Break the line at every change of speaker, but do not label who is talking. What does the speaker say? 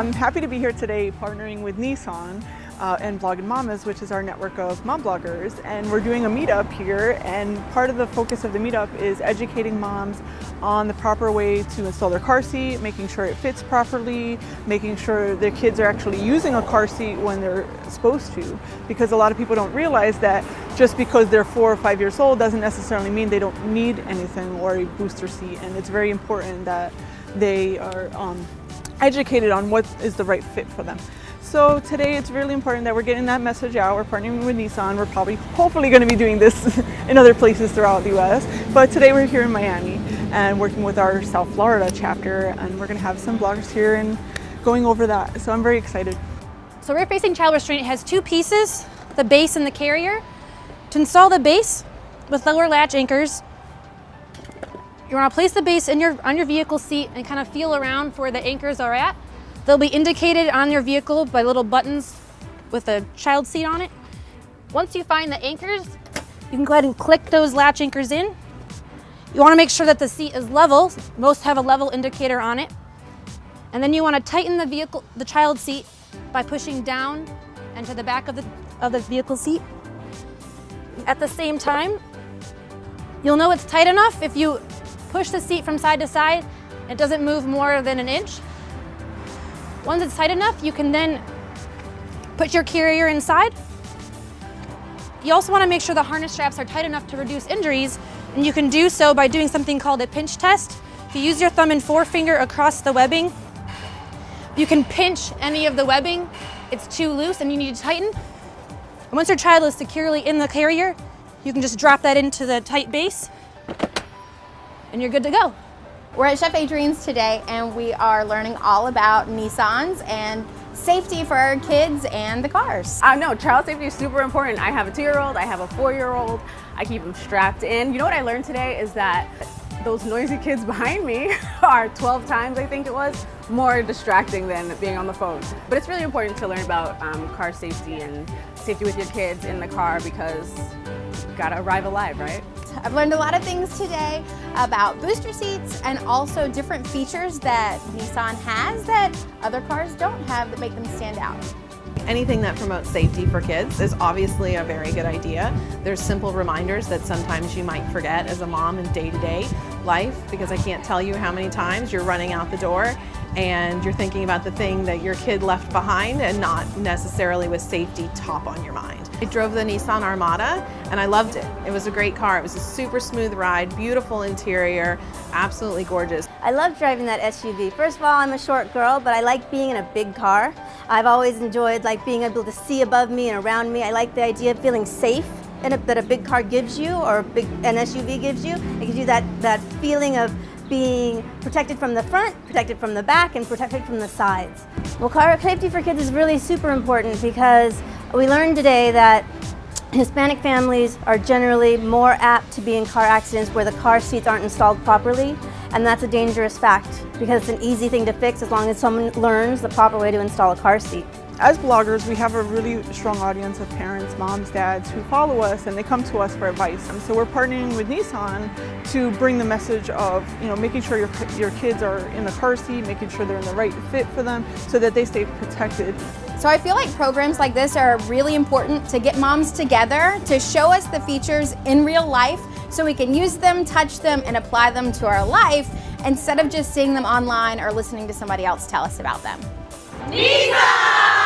I'm happy to be here today partnering with Nissan and Bloggin Mamas, which is our network of mom bloggers, and we're doing a meetup here, and part of the focus of the meetup is educating moms on the proper way to install their car seat, making sure it fits properly, making sure their kids are actually using a car seat when they're supposed to, because a lot of people don't realize that just because they're 4 or 5 years old doesn't necessarily mean they don't need anything or a booster seat, and it's very important that they are educated on what is the right fit for them. So today it's really important that we're getting that message out. We're partnering with Nissan. We're hopefully going to be doing this in other places throughout the US. But today we're here in Miami and working with our South Florida chapter, and we're going to have some bloggers here and going over that. So I'm very excited.
So rear-facing child restraint has two pieces, the base and the carrier. To install the base with lower latch anchors, you want to place the base on your vehicle seat and kind of feel around for where the anchors are at. They'll be indicated on your vehicle by little buttons with a child seat on it. Once you find the anchors, you can go ahead and click those latch anchors in. You want to make sure that the seat is level. Most have a level indicator on it. And then you want to tighten the child seat by pushing down and to the back of the vehicle seat. At the same time, you'll know it's tight enough if you push the seat from side to side. It doesn't move more than an inch. Once it's tight enough, you can then put your carrier inside. You also want to make sure the harness straps are tight enough to reduce injuries, and you can do so by doing something called a pinch test. If you use your thumb and forefinger across the webbing, you can pinch any of the webbing. It's too loose and you need to tighten. And once your child is securely in the carrier, you can just drop that into the tight base, and you're good to go.
We're at Chef Adrian's today, and we are learning all about Nissans and safety for our kids and the cars.
No, child safety is super important. I have a 2-year-old, I have a 4-year-old. I keep them strapped in. You know what I learned today is that those noisy kids behind me are 12 times, I think it was, more distracting than being on the phone. But it's really important to learn about car safety and safety with your kids in the car, because you gotta arrive alive, right?
I've learned a lot of things today about booster seats and also different features that Nissan has that other cars don't have that make them stand out.
Anything that promotes safety for kids is obviously a very good idea. There's simple reminders that sometimes you might forget as a mom in day-to-day life, because I can't tell you how many times you're running out the door and you're thinking about the thing that your kid left behind and not necessarily with safety top on your mind. I drove the Nissan Armada and I loved it. It was a great car. It was a super smooth ride, beautiful interior, absolutely gorgeous.
I love driving that SUV. First of all, I'm a short girl, but I like being in a big car. I've always enjoyed being able to see above me and around me. I like the idea of feeling safe that a big car gives you, or an SUV gives you. It gives you that feeling of being protected from the front, protected from the back, and protected from the sides. Well, car safety for kids is really super important, because we learned today that Hispanic families are generally more apt to be in car accidents where the car seats aren't installed properly, and that's a dangerous fact, because it's an easy thing to fix as long as someone learns the proper way to install a car seat.
As bloggers, we have a really strong audience of parents, moms, dads who follow us, and they come to us for advice. And so we're partnering with Nissan to bring the message of, making sure your kids are in the car seat, making sure they're in the right fit for them so that they stay protected.
So I feel like programs like this are really important to get moms together, to show us the features in real life so we can use them, touch them, and apply them to our life instead of just seeing them online or listening to somebody else tell us about them.
Nissan!